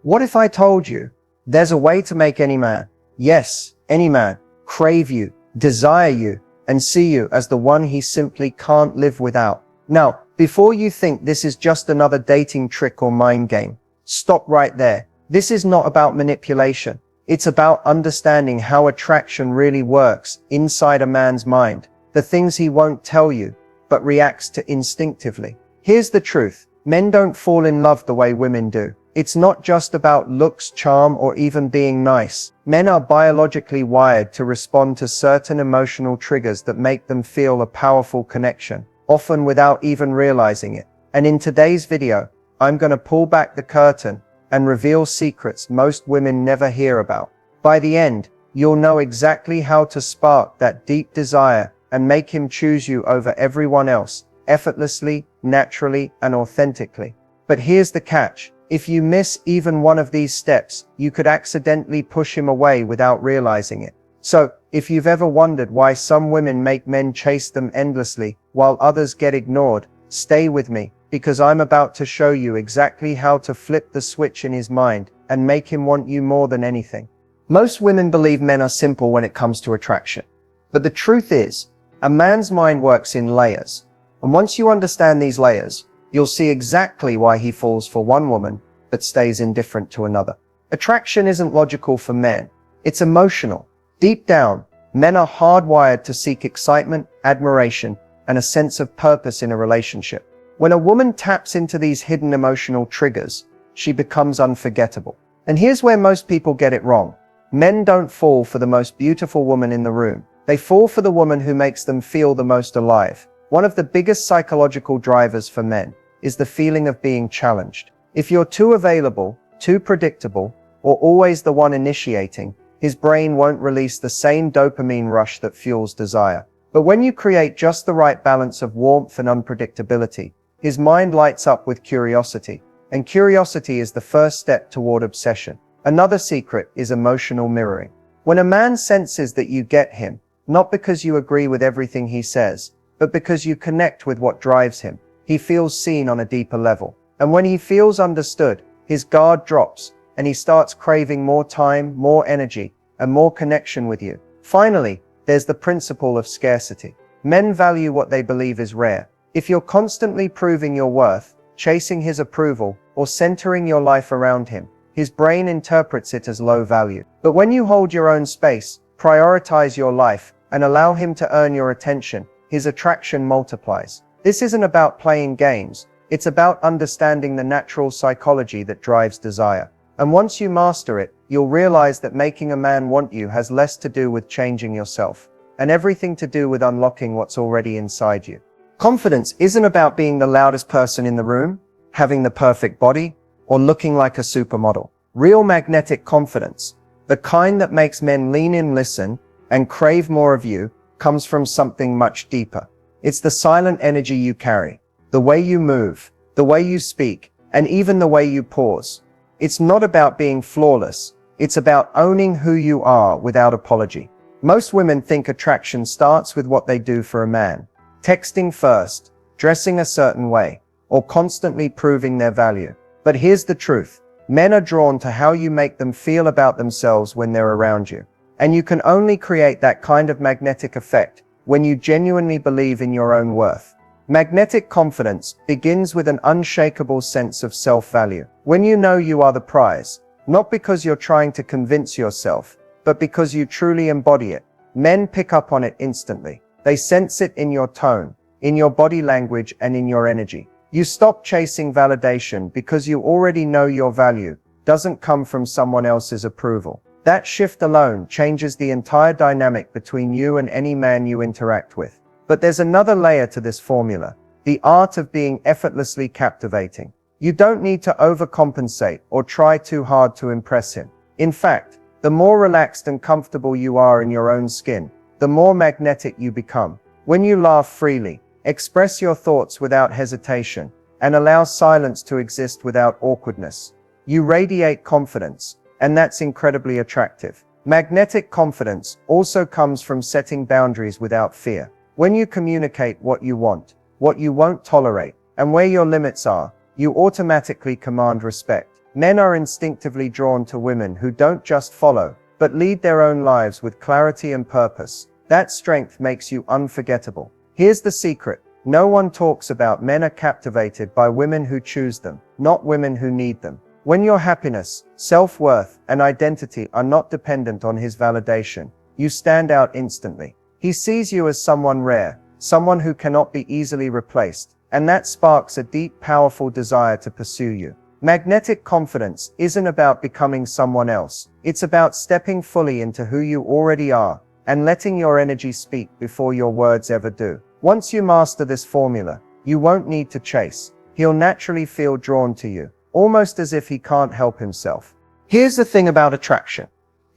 What if I told you there's a way to make any man, yes, any man, crave you, desire you, and see you as the one he simply can't live without? Now, before you think this is just another dating trick or mind game, stop right there. This is not about manipulation. It's about understanding how attraction really works inside a man's mind, the things he won't tell you, but reacts to instinctively. Here's the truth. Men don't fall in love the way women do. It's not just about looks, charm, or even being nice. Men are biologically wired to respond to certain emotional triggers that make them feel a powerful connection, often without even realizing it. And in today's video, I'm going to pull back the curtain and reveal secrets most women never hear about. By the end, you'll know exactly how to spark that deep desire and make him choose you over everyone else, effortlessly, naturally, and authentically. But here's the catch. If you miss even one of these steps, you could accidentally push him away without realizing it. So, if you've ever wondered why some women make men chase them endlessly while others get ignored, stay with me, because I'm about to show you exactly how to flip the switch in his mind and make him want you more than anything. Most women believe men are simple when it comes to attraction. But the truth is, a man's mind works in layers. And once you understand these layers, you'll see exactly why he falls for one woman, but stays indifferent to another. Attraction isn't logical for men. It's emotional. Deep down, men are hardwired to seek excitement, admiration, and a sense of purpose in a relationship. When a woman taps into these hidden emotional triggers, she becomes unforgettable. And here's where most people get it wrong. Men don't fall for the most beautiful woman in the room. They fall for the woman who makes them feel the most alive. One of the biggest psychological drivers for men is the feeling of being challenged. If you're too available, too predictable, or always the one initiating, his brain won't release the same dopamine rush that fuels desire. But when you create just the right balance of warmth and unpredictability, his mind lights up with curiosity. And curiosity is the first step toward obsession. Another secret is emotional mirroring. When a man senses that you get him, not because you agree with everything he says, but because you connect with what drives him, he feels seen on a deeper level. And when he feels understood, his guard drops, and he starts craving more time, more energy, and more connection with you. Finally, there's the principle of scarcity. Men value what they believe is rare. If you're constantly proving your worth, chasing his approval, or centering your life around him, his brain interprets it as low value. But when you hold your own space, prioritize your life, and allow him to earn your attention, his attraction multiplies. This isn't about playing games. It's about understanding the natural psychology that drives desire. And once you master it, you'll realize that making a man want you has less to do with changing yourself, and everything to do with unlocking what's already inside you. Confidence isn't about being the loudest person in the room, having the perfect body, or looking like a supermodel. Real magnetic confidence, the kind that makes men lean in, listen, and crave more of you, comes from something much deeper. It's the silent energy you carry, the way you move, the way you speak, and even the way you pause. It's not about being flawless. It's about owning who you are without apology. Most women think attraction starts with what they do for a man. Texting first, dressing a certain way, or constantly proving their value. But here's the truth. Men are drawn to how you make them feel about themselves when they're around you. And you can only create that kind of magnetic effect when you genuinely believe in your own worth. Magnetic confidence begins with an unshakable sense of self-value. When you know you are the prize, not because you're trying to convince yourself, but because you truly embody it, men pick up on it instantly. They sense it in your tone, in your body language, and in your energy. You stop chasing validation because you already know your value doesn't come from someone else's approval. That shift alone changes the entire dynamic between you and any man you interact with. But there's another layer to this formula, the art of being effortlessly captivating. You don't need to overcompensate or try too hard to impress him. In fact, the more relaxed and comfortable you are in your own skin, the more magnetic you become. When you laugh freely, express your thoughts without hesitation, and allow silence to exist without awkwardness, you radiate confidence, and that's incredibly attractive. Magnetic confidence also comes from setting boundaries without fear. When you communicate what you want, what you won't tolerate, and where your limits are, you automatically command respect. Men are instinctively drawn to women who don't just follow, but lead their own lives with clarity and purpose. That strength makes you unforgettable. Here's the secret. No one talks about men are captivated by women who choose them, not women who need them. When your happiness, self-worth, and identity are not dependent on his validation, you stand out instantly. He sees you as someone rare, someone who cannot be easily replaced, and that sparks a deep, powerful desire to pursue you. Magnetic confidence isn't about becoming someone else. It's about stepping fully into who you already are and letting your energy speak before your words ever do. Once you master this formula, you won't need to chase. He'll naturally feel drawn to you, almost as if he can't help himself. Here's the thing about attraction.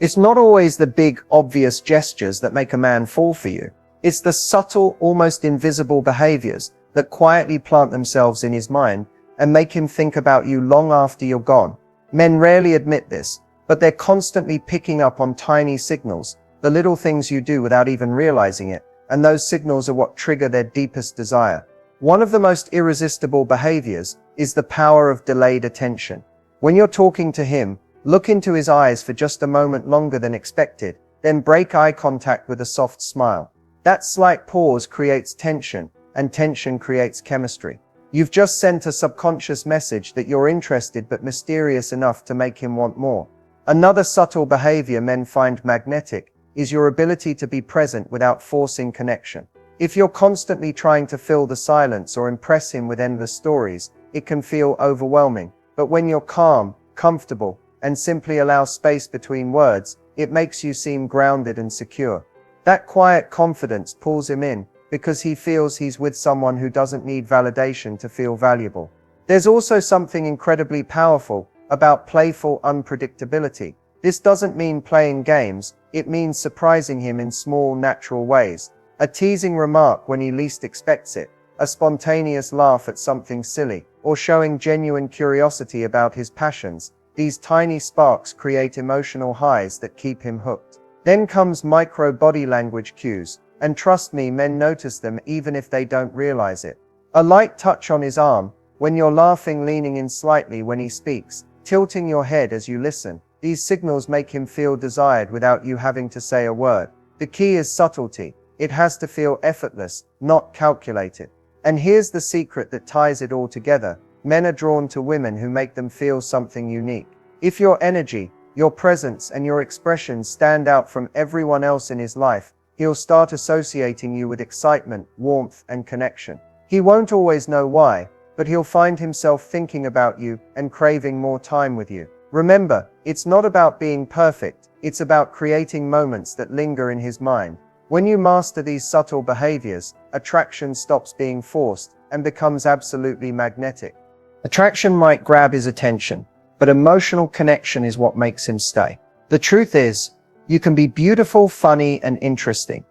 It's not always the big, obvious gestures that make a man fall for you. It's the subtle, almost invisible behaviors that quietly plant themselves in his mind and make him think about you long after you're gone. Men rarely admit this, but they're constantly picking up on tiny signals, the little things you do without even realizing it, and those signals are what trigger their deepest desire. One of the most irresistible behaviors is the power of delayed attention. When you're talking to him, look into his eyes for just a moment longer than expected, then break eye contact with a soft smile. That slight pause creates tension, and tension creates chemistry. You've just sent a subconscious message that you're interested but mysterious enough to make him want more. Another subtle behavior men find magnetic is your ability to be present without forcing connection. If you're constantly trying to fill the silence or impress him with endless stories, it can feel overwhelming. But when you're calm, comfortable, and simply allow space between words, it makes you seem grounded and secure. That quiet confidence pulls him in, because he feels he's with someone who doesn't need validation to feel valuable. There's also something incredibly powerful about playful unpredictability. This doesn't mean playing games, it means surprising him in small, natural ways. A teasing remark when he least expects it, a spontaneous laugh at something silly, or showing genuine curiosity about his passions. These tiny sparks create emotional highs that keep him hooked. Then comes micro body language cues. And trust me, men notice them even if they don't realize it. A light touch on his arm, when you're laughing, leaning in slightly when he speaks, tilting your head as you listen. These signals make him feel desired without you having to say a word. The key is subtlety. It has to feel effortless, not calculated. And here's the secret that ties it all together. Men are drawn to women who make them feel something unique. If your energy, your presence, and your expressions stand out from everyone else in his life, he'll start associating you with excitement, warmth, and connection. He won't always know why, but he'll find himself thinking about you and craving more time with you. Remember, it's not about being perfect, it's about creating moments that linger in his mind. When you master these subtle behaviors, attraction stops being forced and becomes absolutely magnetic. Attraction might grab his attention, but emotional connection is what makes him stay. The truth is, you can be beautiful, funny, and interesting.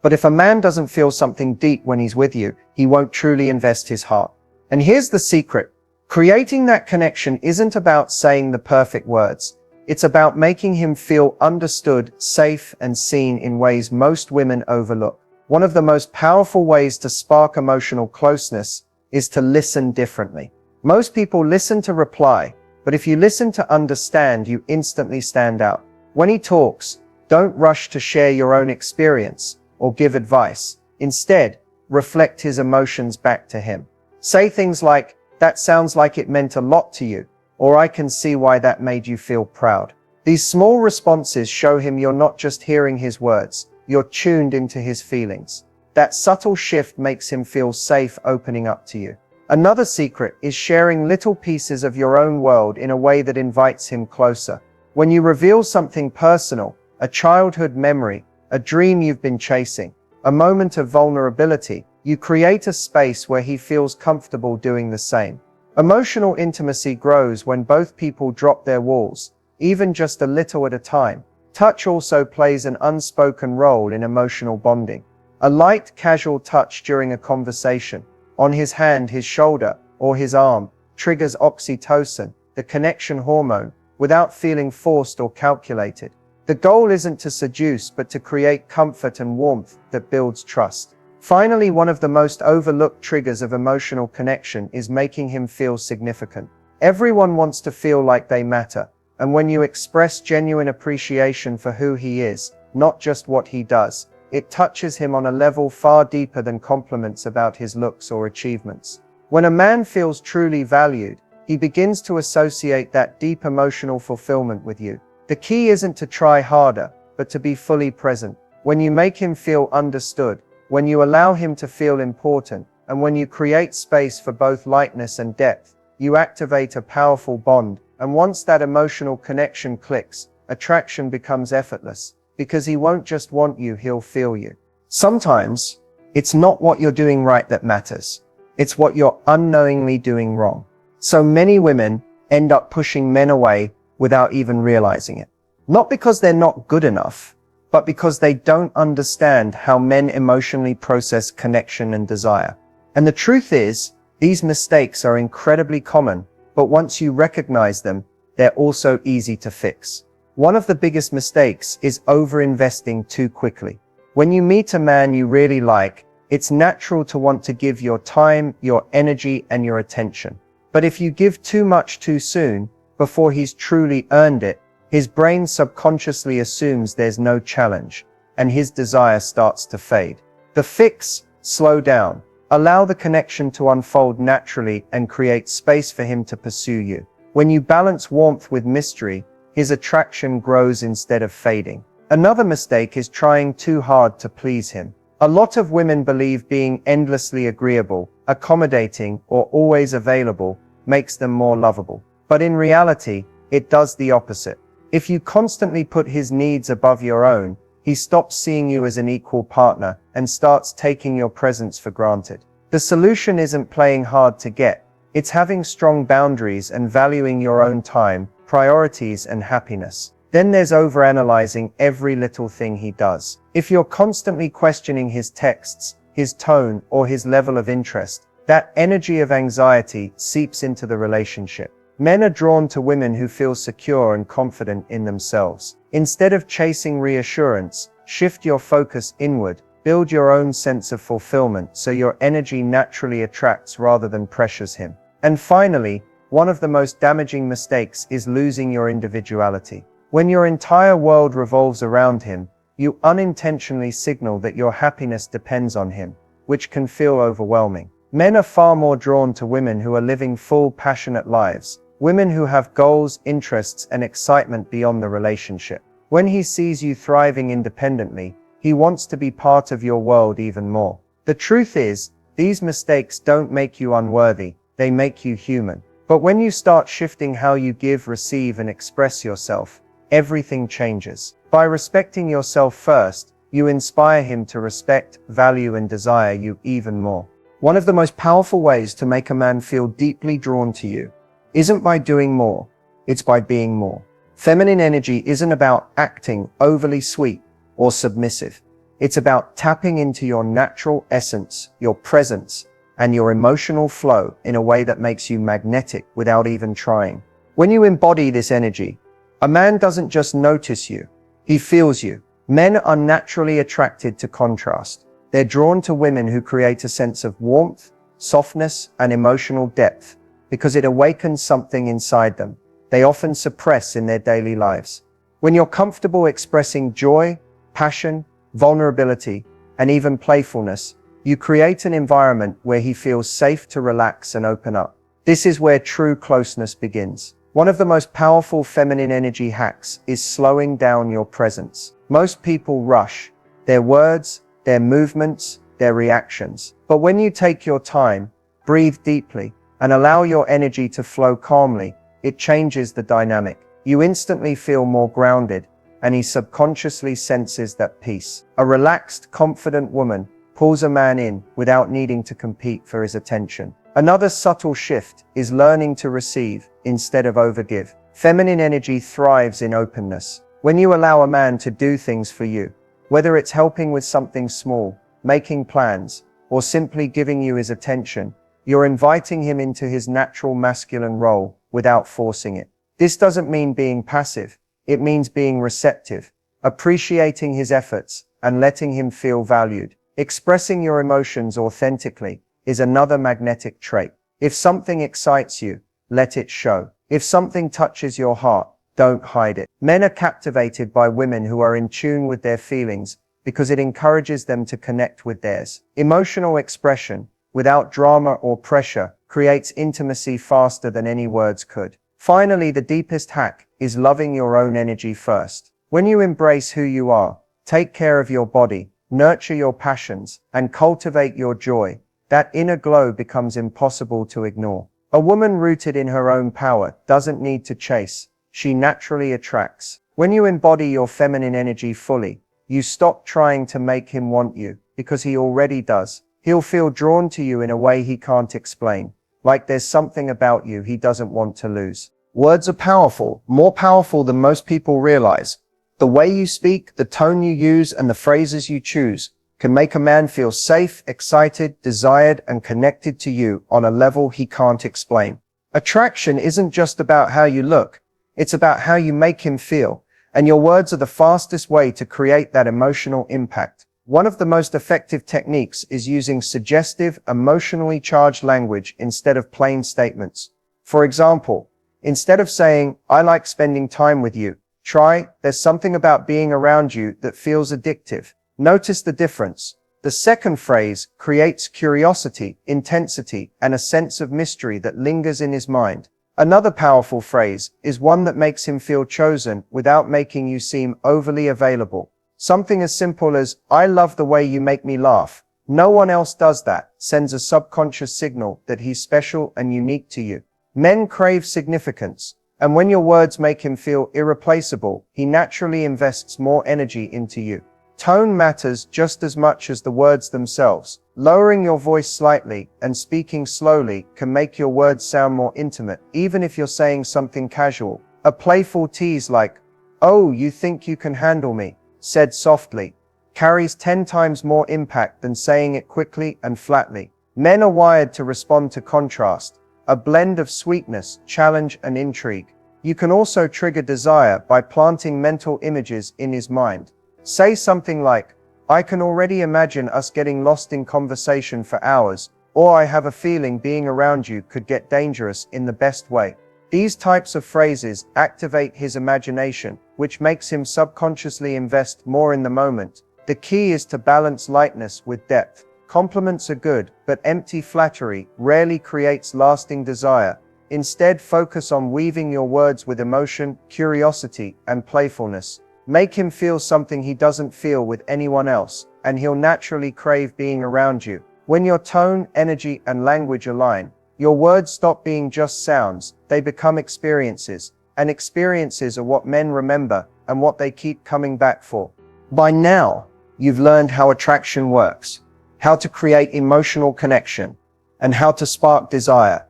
But if a man doesn't feel something deep when he's with you, he won't truly invest his heart. And here's the secret. Creating that connection isn't about saying the perfect words. It's about making him feel understood, safe, and seen in ways most women overlook. One of the most powerful ways to spark emotional closeness is to listen differently. Most people listen to reply, but if you listen to understand, you instantly stand out. When he talks, don't rush to share your own experience or give advice. Instead, reflect his emotions back to him. Say things like, "That sounds like it meant a lot to you," or "I can see why that made you feel proud." These small responses show him you're not just hearing his words, you're tuned into his feelings. That subtle shift makes him feel safe opening up to you. Another secret is sharing little pieces of your own world in a way that invites him closer. When you reveal something personal, a childhood memory, a dream you've been chasing, a moment of vulnerability, you create a space where he feels comfortable doing the same. Emotional intimacy grows when both people drop their walls, even just a little at a time. Touch also plays an unspoken role in emotional bonding. A light, casual touch during a conversation, on his hand, his shoulder, or his arm, triggers oxytocin, the connection hormone, without feeling forced or calculated. The goal isn't to seduce, but to create comfort and warmth that builds trust. Finally, one of the most overlooked triggers of emotional connection is making him feel significant. Everyone wants to feel like they matter, and when you express genuine appreciation for who he is, not just what he does, it touches him on a level far deeper than compliments about his looks or achievements. When a man feels truly valued, he begins to associate that deep emotional fulfillment with you. The key isn't to try harder, but to be fully present. When you make him feel understood, when you allow him to feel important, and when you create space for both lightness and depth, you activate a powerful bond. And once that emotional connection clicks, attraction becomes effortless, because he won't just want you, he'll feel you. Sometimes, it's not what you're doing right that matters. It's what you're unknowingly doing wrong. So many women end up pushing men away without even realizing it. Not because they're not good enough, but because they don't understand how men emotionally process connection and desire. And the truth is, these mistakes are incredibly common, but once you recognize them, they're also easy to fix. One of the biggest mistakes is over-investing too quickly. When you meet a man you really like, it's natural to want to give your time, your energy, and your attention. But if you give too much too soon, before he's truly earned it, his brain subconsciously assumes there's no challenge, and his desire starts to fade. The fix: slow down. Allow the connection to unfold naturally and create space for him to pursue you. When you balance warmth with mystery, his attraction grows instead of fading. Another mistake is trying too hard to please him. A lot of women believe being endlessly agreeable, accommodating, or always available makes them more lovable. But in reality, it does the opposite. If you constantly put his needs above your own, he stops seeing you as an equal partner and starts taking your presence for granted. The solution isn't playing hard to get. It's having strong boundaries and valuing your own time, priorities, and happiness. Then there's overanalyzing every little thing he does. If you're constantly questioning his texts, his tone, or his level of interest, that energy of anxiety seeps into the relationship. Men are drawn to women who feel secure and confident in themselves. Instead of chasing reassurance, shift your focus inward. Build your own sense of fulfillment so your energy naturally attracts rather than pressures him. And finally, one of the most damaging mistakes is losing your individuality. When your entire world revolves around him, you unintentionally signal that your happiness depends on him, which can feel overwhelming. Men are far more drawn to women who are living full, passionate lives. Women who have goals, interests, and excitement beyond the relationship. When he sees you thriving independently, he wants to be part of your world even more. The truth is, these mistakes don't make you unworthy, they make you human. But when you start shifting how you give, receive, and express yourself, everything changes. By respecting yourself first, you inspire him to respect, value, and desire you even more. One of the most powerful ways to make a man feel deeply drawn to you isn't by doing more, it's by being more. Feminine energy isn't about acting overly sweet or submissive. It's about tapping into your natural essence, your presence, and your emotional flow in a way that makes you magnetic without even trying. When you embody this energy, a man doesn't just notice you, he feels you. Men are naturally attracted to contrast. They're drawn to women who create a sense of warmth, softness, and emotional depth because it awakens something inside them they often suppress in their daily lives. When you're comfortable expressing joy, passion, vulnerability, and even playfulness, you create an environment where he feels safe to relax and open up. This is where true closeness begins. One of the most powerful feminine energy hacks is slowing down your presence. Most people rush their words, their movements, their reactions. But when you take your time, breathe deeply, and allow your energy to flow calmly, it changes the dynamic. You instantly feel more grounded, and he subconsciously senses that peace. A relaxed, confident woman pulls a man in without needing to compete for his attention. Another subtle shift is learning to receive instead of overgive. Feminine energy thrives in openness. When you allow a man to do things for you, whether it's helping with something small, making plans, or simply giving you his attention, you're inviting him into his natural masculine role without forcing it. This doesn't mean being passive. It means being receptive, appreciating his efforts, and letting him feel valued. Expressing your emotions authentically is another magnetic trait. If something excites you, let it show. If something touches your heart, don't hide it. Men are captivated by women who are in tune with their feelings because it encourages them to connect with theirs. Emotional expression, without drama or pressure, creates intimacy faster than any words could. Finally, the deepest hack is loving your own energy first. When you embrace who you are, take care of your body, nurture your passions, and cultivate your joy, that inner glow becomes impossible to ignore. A woman rooted in her own power doesn't need to chase, she naturally attracts. When you embody your feminine energy fully, you stop trying to make him want you, because he already does. He'll feel drawn to you in a way he can't explain, like there's something about you he doesn't want to lose. Words are powerful, more powerful than most people realize. The way you speak, the tone you use, and the phrases you choose can make a man feel safe, excited, desired, and connected to you on a level he can't explain. Attraction isn't just about how you look, it's about how you make him feel, and your words are the fastest way to create that emotional impact. One of the most effective techniques is using suggestive, emotionally charged language instead of plain statements. For example, instead of saying, "I like spending time with you," try, "There's something about being around you that feels addictive." Notice the difference. The second phrase creates curiosity, intensity, and a sense of mystery that lingers in his mind. Another powerful phrase is one that makes him feel chosen without making you seem overly available. Something as simple as, "I love the way you make me laugh. No one else does that," sends a subconscious signal that he's special and unique to you. Men crave significance, and when your words make him feel irreplaceable, he naturally invests more energy into you. Tone matters just as much as the words themselves. Lowering your voice slightly and speaking slowly can make your words sound more intimate, even if you're saying something casual. A playful tease like, "Oh, you think you can handle me," said softly, carries 10 times more impact than saying it quickly and flatly. Men are wired to respond to contrast, a blend of sweetness, challenge, and intrigue. You can also trigger desire by planting mental images in his mind. Say something like, "I can already imagine us getting lost in conversation for hours," or "I have a feeling being around you could get dangerous in the best way." These types of phrases activate his imagination, which makes him subconsciously invest more in the moment. The key is to balance lightness with depth. Compliments are good, but empty flattery rarely creates lasting desire. Instead, focus on weaving your words with emotion, curiosity, and playfulness. Make him feel something he doesn't feel with anyone else, and he'll naturally crave being around you. When your tone, energy, and language align, your words stop being just sounds, they become experiences, and experiences are what men remember and what they keep coming back for. By now, you've learned how attraction works, how to create emotional connection, and how to spark desire.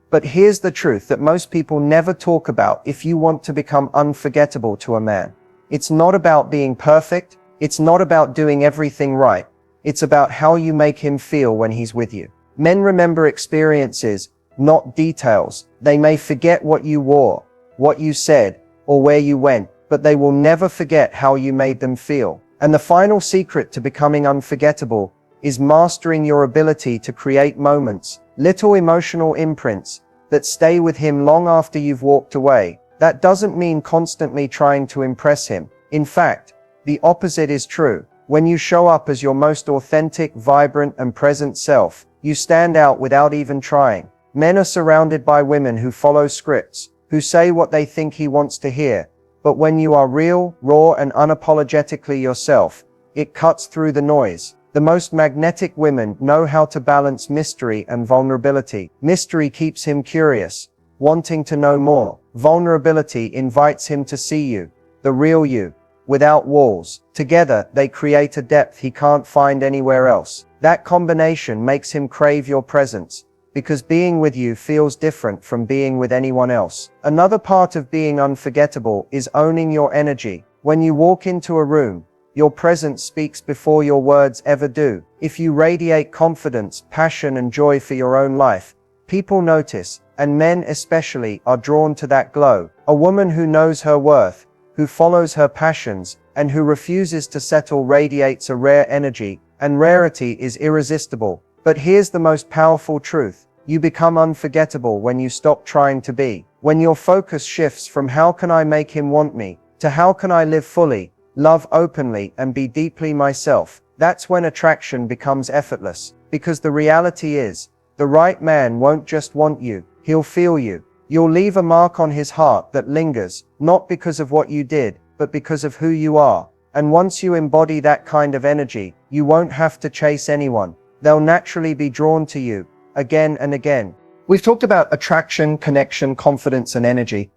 But here's the truth that most people never talk about if you want to become unforgettable to a man. It's not about being perfect, it's not about doing everything right, it's about how you make him feel when he's with you. Men remember experiences, not details. They may forget what you wore, what you said, or where you went, but they will never forget how you made them feel. And the final secret to becoming unforgettable is mastering your ability to create moments, little emotional imprints, that stay with him long after you've walked away. That doesn't mean constantly trying to impress him. In fact, the opposite is true. When you show up as your most authentic, vibrant, and present self, you stand out without even trying. Men are surrounded by women who follow scripts, who say what they think he wants to hear. But when you are real, raw, and unapologetically yourself, it cuts through the noise. The most magnetic women know how to balance mystery and vulnerability. Mystery keeps him curious, wanting to know more. Vulnerability invites him to see you, the real you, without walls. Together, they create a depth he can't find anywhere else. That combination makes him crave your presence, because being with you feels different from being with anyone else. Another part of being unforgettable is owning your energy. When you walk into a room, your presence speaks before your words ever do. If you radiate confidence, passion, and joy for your own life, people notice, and men especially are drawn to that glow. A woman who knows her worth, who follows her passions, and who refuses to settle radiates a rare energy, and rarity is irresistible. But here's the most powerful truth. You become unforgettable when you stop trying to be. When your focus shifts from how can I make him want me to how can I live fully, love openly, and be deeply myself. That's when attraction becomes effortless. Because the reality is, the right man won't just want you, he'll feel you. You'll leave a mark on his heart that lingers, not because of what you did, but because of who you are. And once you embody that kind of energy, you won't have to chase anyone. They'll naturally be drawn to you, again and again. We've talked about attraction, connection, confidence, and energy.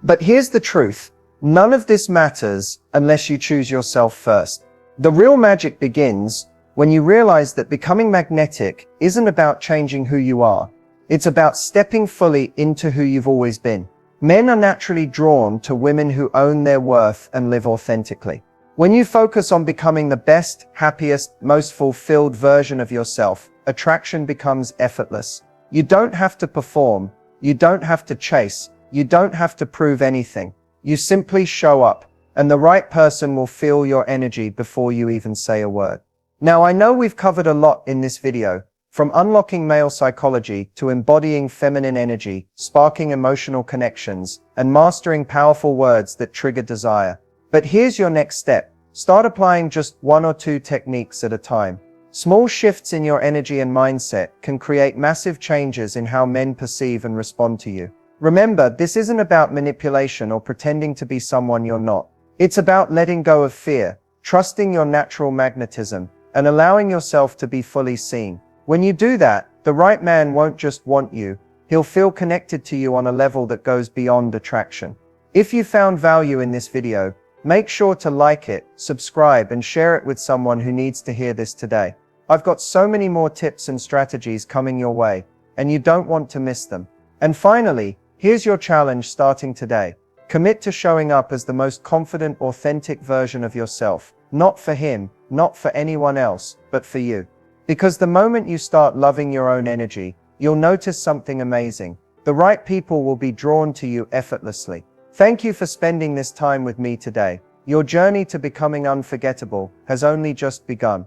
But here's the truth. None of this matters unless you choose yourself first. The real magic begins when you realize that becoming magnetic isn't about changing who you are. It's about stepping fully into who you've always been. Men are naturally drawn to women who own their worth and live authentically. When you focus on becoming the best, happiest, most fulfilled version of yourself, attraction becomes effortless. You don't have to perform. You don't have to chase. You don't have to prove anything. You simply show up, and the right person will feel your energy before you even say a word. Now, I know we've covered a lot in this video, from unlocking male psychology to embodying feminine energy, sparking emotional connections, and mastering powerful words that trigger desire. But here's your next step. Start applying just 1 or 2 techniques at a time. Small shifts in your energy and mindset can create massive changes in how men perceive and respond to you. Remember, this isn't about manipulation or pretending to be someone you're not. It's about letting go of fear, trusting your natural magnetism, and allowing yourself to be fully seen. When you do that, the right man won't just want you, he'll feel connected to you on a level that goes beyond attraction. If you found value in this video, make sure to like it, subscribe, and share it with someone who needs to hear this today. I've got so many more tips and strategies coming your way, and you don't want to miss them. And finally, here's your challenge starting today. Commit to showing up as the most confident, authentic version of yourself. Not for him, not for anyone else, but for you. Because the moment you start loving your own energy, you'll notice something amazing. The right people will be drawn to you effortlessly. Thank you for spending this time with me today. Your journey to becoming unforgettable has only just begun.